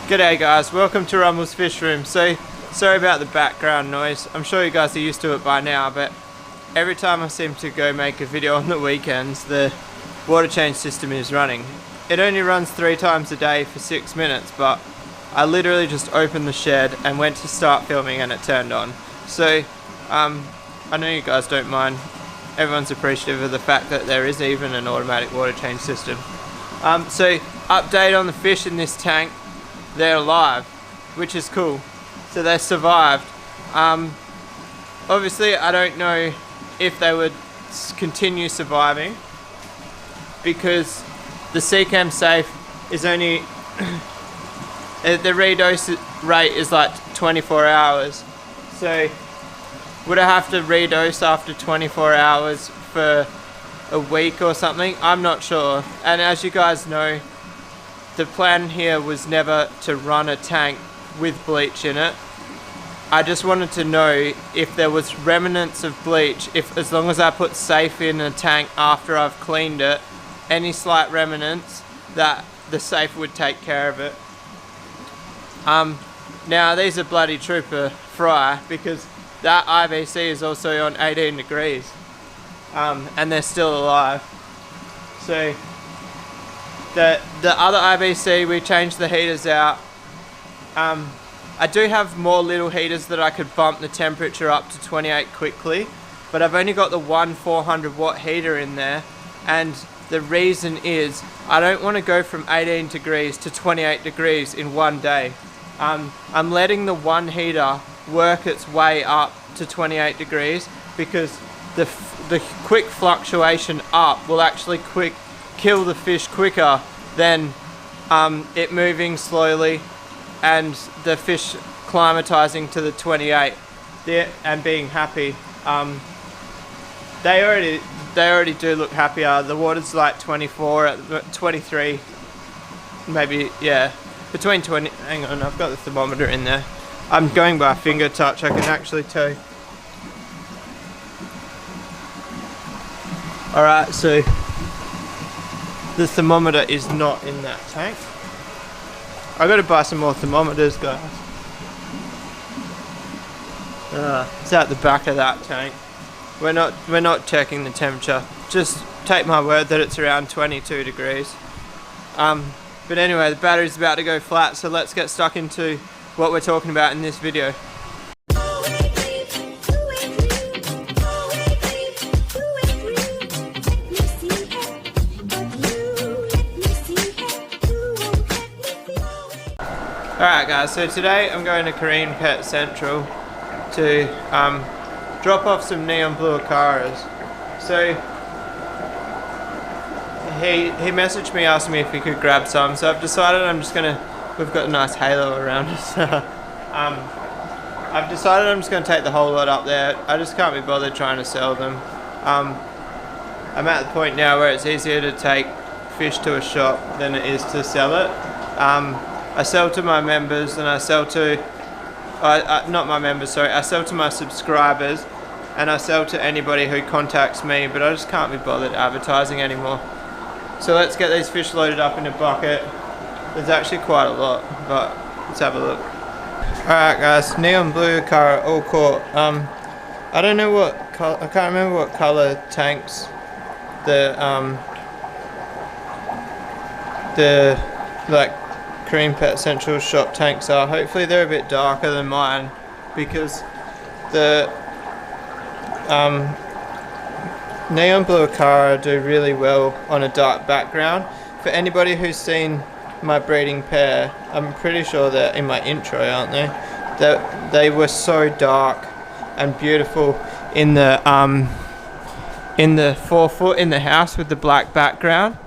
G'day guys, welcome to Rumble's Fish Room. So, sorry about the background noise. I'm sure you guys are used to it by now, but every time I seem to go make a video on the weekends, the water change system is running. It only runs 3 times a day for 6 minutes, but I literally just opened the shed and went to start filming and it turned on. So, I know you guys don't mind. Everyone's appreciative of the fact that there is even an automatic water change system. So, update on the fish in this tank. They're alive, which is cool. So they survived. Obviously, I don't know if they would continue surviving because the Seachem safe is only the redose rate is like 24 hours. So would I have to redose after 24 hours for a week or something? I'm not sure. And as you guys know, the plan here was never to run a tank with bleach in it. I just wanted to know if there was remnants of bleach, if as long as I put safe in a tank after I've cleaned it, any slight remnants, that the safe would take care of it. Now these are bloody trooper fry because that IBC is also on 18 degrees and they're still alive. So the other IBC, we changed the heaters out. I do have more little heaters that I could bump the temperature up to 28 quickly, but I've only got the one 400 watt heater in there, and the reason is I don't want to go from 18 degrees to 28 degrees in one day. I'm letting the one heater work its way up to 28 degrees because the quick fluctuation up will actually kill the fish quicker than it moving slowly and the fish climatizing to the 28 and being happy. They already do look happier. The water's like 24, 23, maybe, yeah, between 20. Hang on, I've got the thermometer in there. I'm going by finger touch, I can actually tell you. Alright, so the thermometer is not in that tank. I gotta buy some more thermometers, guys. It's at the back of that tank. We're not checking the temperature. Just take my word that it's around 22 degrees. But anyway, the battery's about to go flat, so let's get stuck into what we're talking about in this video. Alright guys, so today I'm going to Carine Pet Central to drop off some neon blue acaras. So he messaged me, asked me if he could grab some, so I've decided we've got a nice halo around us. I've decided I'm just going to take the whole lot up there. I just can't be bothered trying to sell them. I'm at the point now where it's easier to take fish to a shop than it is to sell it. I sell to my members and I sell to, not my members, sorry, I sell to my subscribers and I sell to anybody who contacts me, but I just can't be bothered advertising anymore. So let's get these fish loaded up in a bucket. There's actually quite a lot, but let's have a look. Alright guys, neon blue acara all caught. I don't know what color, I can't remember what color tanks the like Carine Pet Central shop tanks are. Hopefully they're a bit darker than mine because the neon blue acara do really well on a dark background. For anybody who's seen my breeding pair, I'm pretty sure they're in my intro, aren't they? They were so dark and beautiful in the 4-foot in the house with the black background.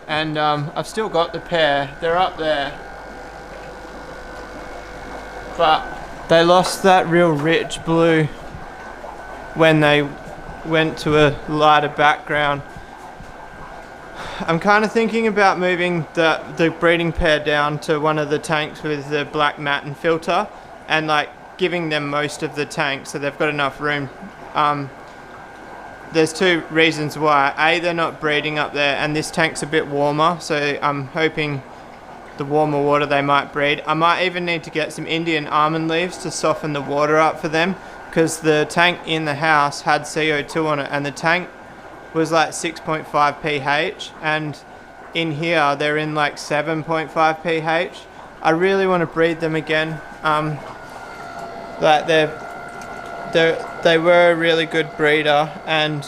And I've still got the pair, they're up there. But they lost that real rich blue when they went to a lighter background. I'm kind of thinking about moving the breeding pair down to one of the tanks with the black mat and filter and like giving them most of the tank so they've got enough room. There's 2 reasons why. A, they're not breeding up there and this tank's a bit warmer, so I'm hoping the warmer water they might breed. I might even need to get some Indian almond leaves to soften the water up for them, because the tank in the house had CO2 on it, and the tank was like 6.5 pH, and in here they're in like 7.5 pH. I really want to breed them again. Like they were a really good breeder, and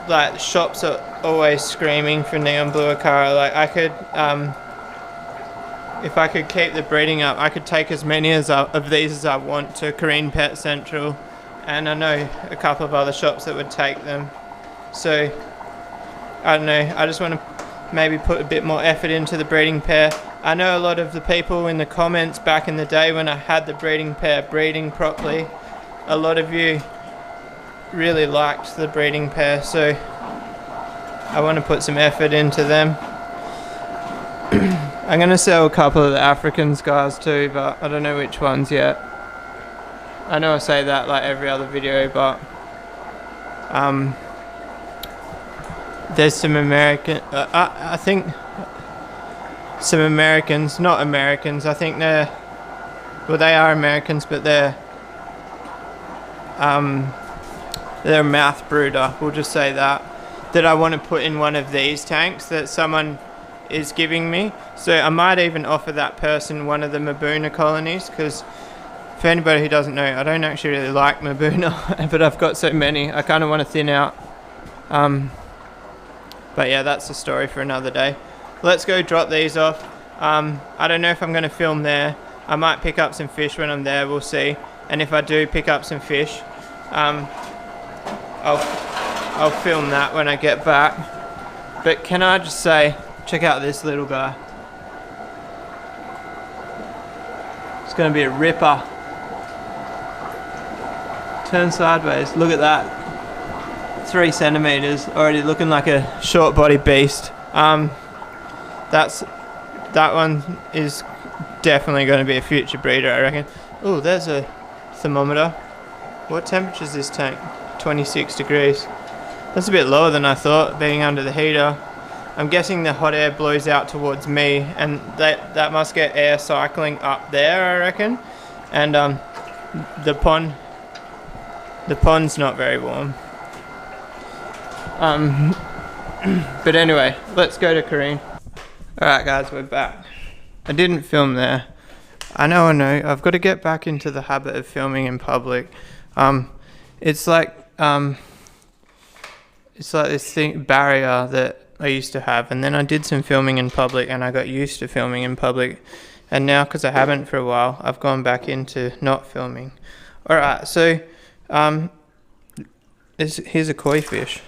like shops are always screaming for neon blue Acara. Like I could, if I could keep the breeding up, I could take as many of these as I want to Carine Pet Central, and I know a couple of other shops that would take them. So I don't know, I just want to maybe put a bit more effort into the breeding pair. I know a lot of the people in the comments back in the day when I had the breeding pair breeding properly, a lot of you really liked the breeding pair, so I want to put some effort into them. I'm going to sell a couple of the Africans guys too, but I don't know which ones yet. I know I say that like every other video, but there's some American, I think some Americans, not Americans, I think they're, well they are Americans, but they're a mouth brooder, we'll just say that I want to put in one of these tanks that someone is giving me. So I might even offer that person one of the Mabuna colonies, because for anybody who doesn't know, I don't actually really like Mabuna, but I've got so many, I kind of want to thin out. But yeah, that's the story for another day. Let's go drop these off. I don't know if I'm going to film there. I might pick up some fish when I'm there, we'll see. And if I do pick up some fish, I'll film that when I get back. But can I just say, check out this little guy. It's going to be a ripper. Turn sideways, look at that. 3 centimeters, already looking like a short body beast. That one is definitely going to be a future breeder, I reckon. Oh, there's a thermometer. What temperature is this tank? 26 degrees. That's a bit lower than I thought, being under the heater. I'm guessing the hot air blows out towards me, and that must get air cycling up there, I reckon. And the pond's not very warm. But anyway, let's go to Carine. Alright guys, we're back. I didn't film there. I know, I've got to get back into the habit of filming in public. It's like this barrier that I used to have, and then I did some filming in public and I got used to filming in public, and now because I haven't for a while, I've gone back into not filming. Alright, so here's a koi fish.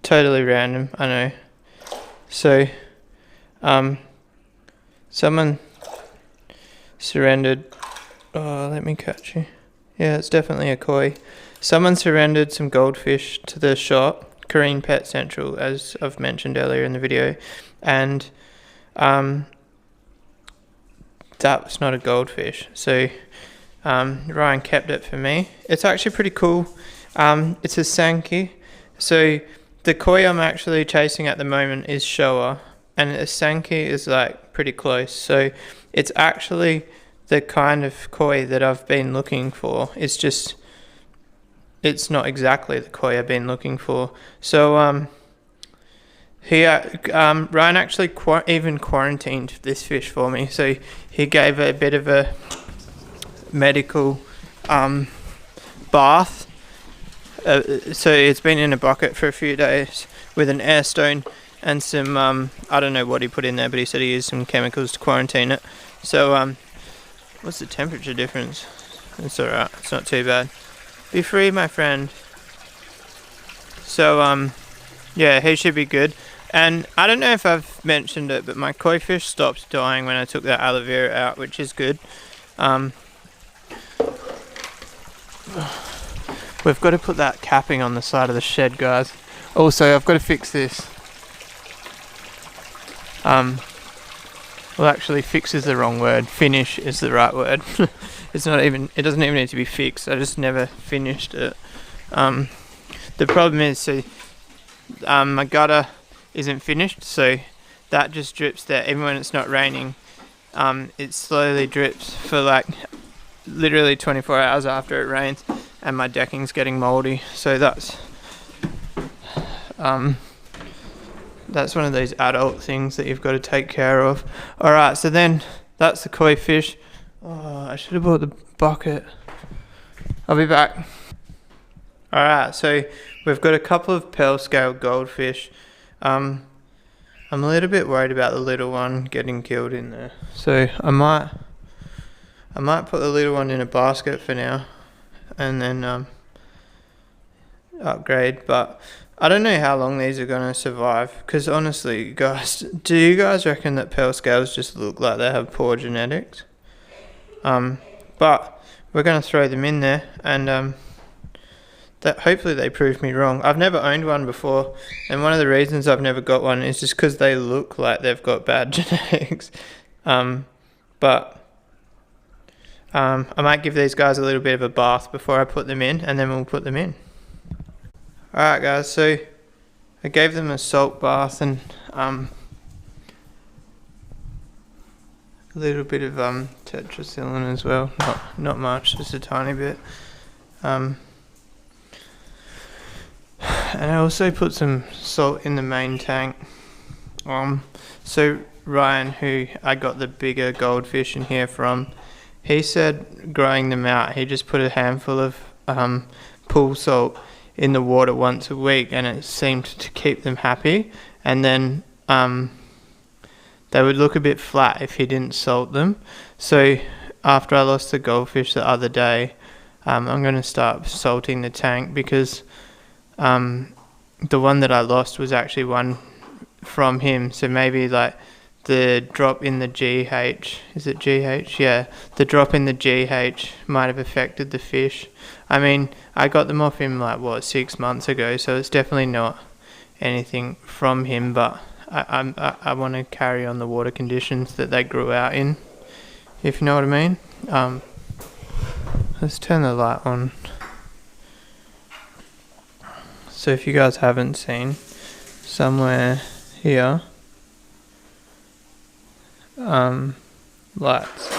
Totally random, I know. So someone surrendered, oh let me catch you, yeah it's definitely a koi. Someone surrendered some goldfish to the shop, Carine Pet Central, as I've mentioned earlier in the video, and that was not a goldfish, so Ryan kept it for me. It's actually pretty cool. It's a Sankey. So the koi I'm actually chasing at the moment is Showa, and a Sankey is like pretty close, so it's actually the kind of koi that I've been looking for. It's just, it's not exactly the koi I've been looking for. So Ryan actually even quarantined this fish for me, so he gave it a bit of a medical bath. So it's been in a bucket for a few days with an air stone and some I don't know what he put in there, but he said he used some chemicals to quarantine it. So what's the temperature difference? It's alright, it's not too bad. Be free, my friend. So yeah, he should be good. And I don't know if I've mentioned it, but my koi fish stopped dying when I took that aloe vera out, which is good. We've got to put that capping on the side of the shed, guys. Also, I've got to fix this. Well, actually, fix is the wrong word. Finish is the right word. It's not even. It doesn't even need to be fixed. I just never finished it. The problem is, so my gutter isn't finished, so that just drips there. Even when it's not raining, it slowly drips for like literally 24 hours after it rains, and my decking's getting moldy. So that's one of those adult things that you've got to take care of. Alright, so then that's the koi fish. Oh, I should have bought the bucket. I'll be back. Alright, so we've got a couple of pearl scale goldfish. I'm a little bit worried about the little one getting killed in there. So I might put the little one in a basket for now and then upgrade, but I don't know how long these are going to survive, because honestly, guys, do you guys reckon that pearl scales just look like they have poor genetics? But we're going to throw them in there, and that hopefully they prove me wrong. I've never owned one before, and one of the reasons I've never got one is just because they look like they've got bad genetics. But I might give these guys a little bit of a bath before I put them in, and then we'll put them in. Alright guys, so I gave them a salt bath and a little bit of tetracycline as well. Not much, just a tiny bit. And I also put some salt in the main tank. So Ryan, who I got the bigger goldfish in here from, he said growing them out, he just put a handful of pool salt in the water once a week, and it seemed to keep them happy. And then they would look a bit flat if he didn't salt them. So after I lost the goldfish the other day, I'm going to start salting the tank, because the one that I lost was actually one from him. So maybe like the drop in the GH, is it GH? Yeah, the drop in the GH might have affected the fish. I mean, I got them off him like, what, 6 months ago, so it's definitely not anything from him, but I want to carry on the water conditions that they grew out in, if you know what I mean. Let's turn the light on. So if you guys haven't seen, somewhere here, lights.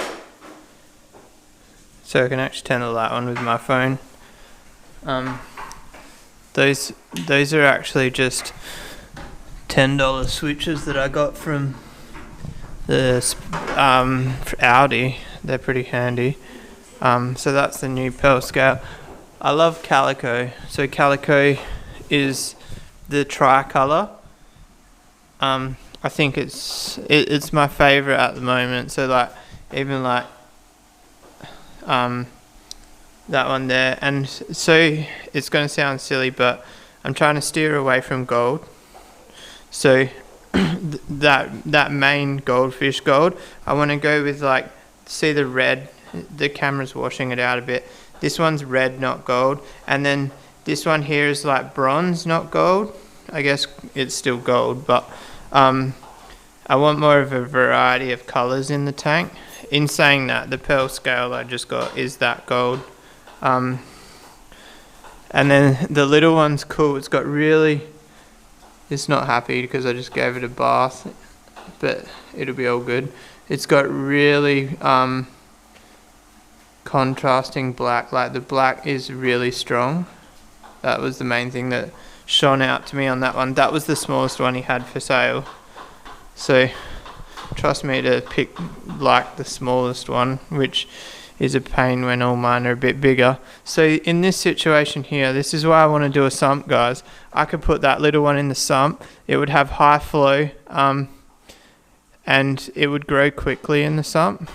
So I can actually turn the light on with my phone. Those are actually just $10 switches that I got from the Audi. They're pretty handy. So that's the new pearl scale. I love calico. So calico is the tricolor. I think it's my favorite at the moment. So like even like that one there, and so it's going to sound silly, but I'm trying to steer away from gold. So that main goldfish gold, I want to go with like, see the red, the camera's washing it out a bit. This one's red, not gold, and then this one here is like bronze, not gold. I guess it's still gold, but I want more of a variety of colors in the tank. In saying that, the pearl scale I just got is that gold. And then the little one's cool. It's got really, it's not happy because I just gave it a bath, but it'll be all good. It's got really contrasting black, like the black is really strong. That was the main thing that shone out to me on that one. That was the smallest one he had for sale. So trust me to pick like the smallest one, which is a pain when all mine are a bit bigger. So in this situation here, this is why I want to do a sump, guys. I could put that little one in the sump. It would have high flow, and it would grow quickly in the sump.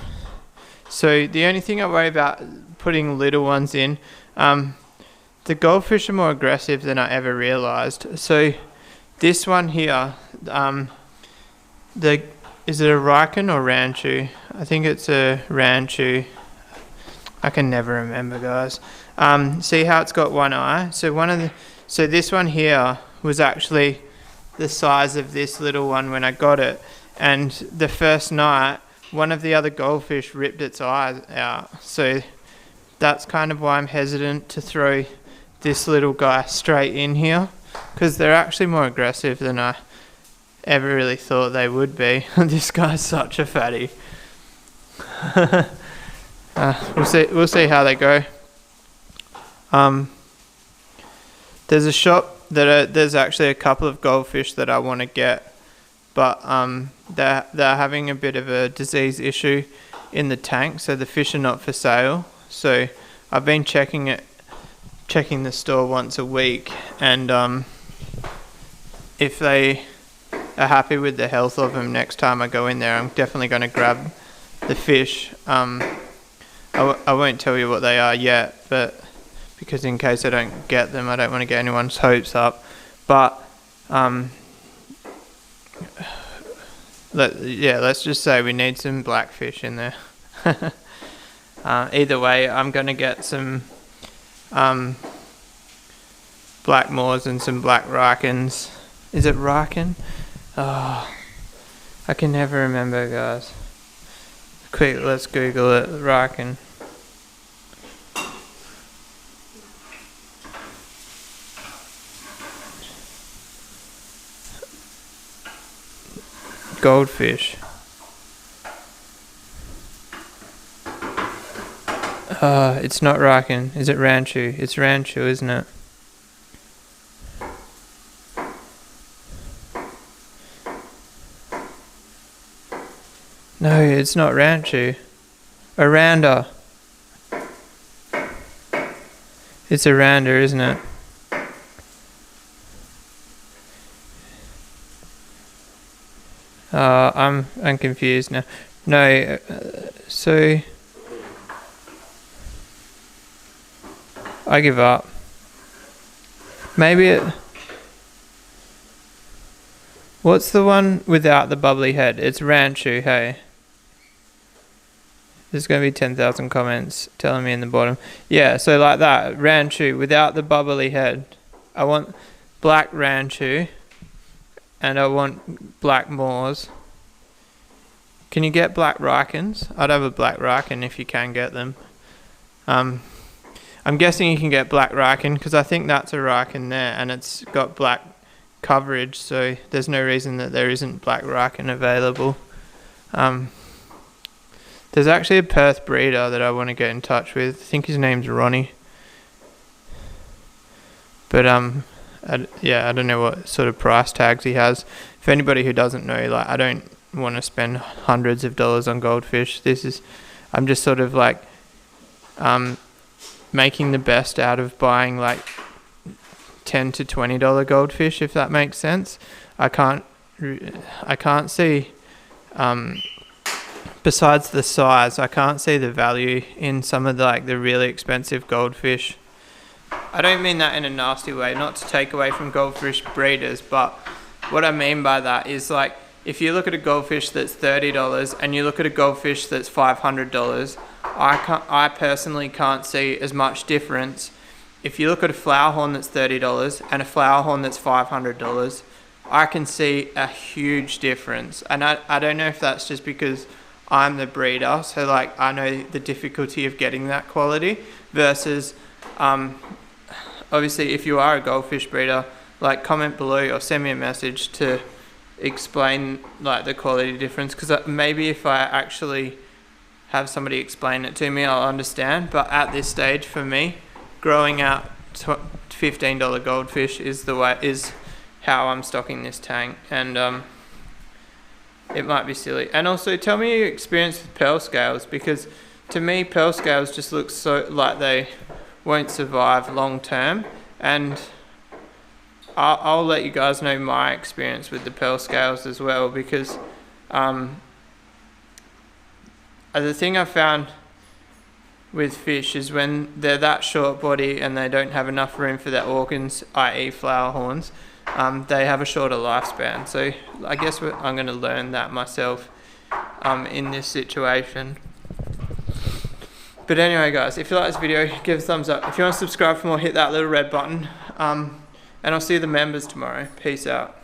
So the only thing I worry about putting little ones in, the goldfish are more aggressive than I ever realized. So this one here, is it a Riken or Ranchu? I think it's a Ranchu. I can never remember, guys. See how it's got one eye? So this one here was actually the size of this little one when I got it. And the first night, one of the other goldfish ripped its eye out. So that's kind of why I'm hesitant to throw this little guy straight in here, because they're actually more aggressive than I ever really thought they would be. This guy's such a fatty. We'll see how they go. There's a shop that there's actually a couple of goldfish that I want to get, but they're having a bit of a disease issue in the tank, so the fish are not for sale. So I've been checking the store once a week, and if they are happy with the health of them next time I go in there, I'm definitely going to grab the fish. I won't tell you what they are yet, but because in case I don't get them, I don't want to get anyone's hopes up. But let's just say we need some blackfish in there. Either way, I'm going to get some black moors and some black rikens. Is it riken? Oh, I can never remember, guys. Quick, let's Google it. Riken. Goldfish. It's not riken. Is it ranchu? It's ranchu, isn't it? No, it's not ranchu. Aranda. It's aranda, isn't it? I'm confused now. No, so I give up. Maybe it. What's the one without the bubbly head? It's ranchu, hey. There's going to be 10,000 comments telling me in the bottom. Yeah, so like that, ranchu without the bubbly head. I want black ranchu, and I want black moors. Can you get black rikens? I'd have a black riken if you can get them. I'm guessing you can get black riken because I think that's a riken there, and it's got black coverage, so there's no reason that there isn't black riken available. There's actually a Perth breeder that I want to get in touch with. I think his name's Ronnie. But I don't know what sort of price tags he has. For anybody who doesn't know, like, I don't want to spend hundreds of dollars on goldfish. I'm just sort of like making the best out of buying like $10 to $20 goldfish, if that makes sense. I can't see. Besides the size, I can't see the value in some of the really expensive goldfish. I don't mean that in a nasty way, not to take away from goldfish breeders, but what I mean by that is, like, if you look at a goldfish that's $30 and you look at a goldfish that's $500, I personally can't see as much difference. If you look at a flower horn that's $30 and a flower horn that's $500, I can see a huge difference. And I don't know if that's just because I'm the breeder, so like I know the difficulty of getting that quality versus obviously if you are a goldfish breeder, like, comment below or send me a message to explain like the quality difference, because maybe if I actually have somebody explain it to me, I'll understand. But at this stage, for me, growing out $15 goldfish is how I'm stocking this tank, and it might be silly. And also, tell me your experience with pearl scales, because to me pearl scales just look so like they won't survive long term, and I'll let you guys know my experience with the pearl scales as well, because the thing I found with fish is when they're that short body and they don't have enough room for their organs, i.e. flower horns, they have a shorter lifespan. So I guess I'm going to learn that myself in this situation. But anyway, guys, if you like this video, give it a thumbs up. If you want to subscribe for more, hit that little red button. And I'll see the members tomorrow. Peace out.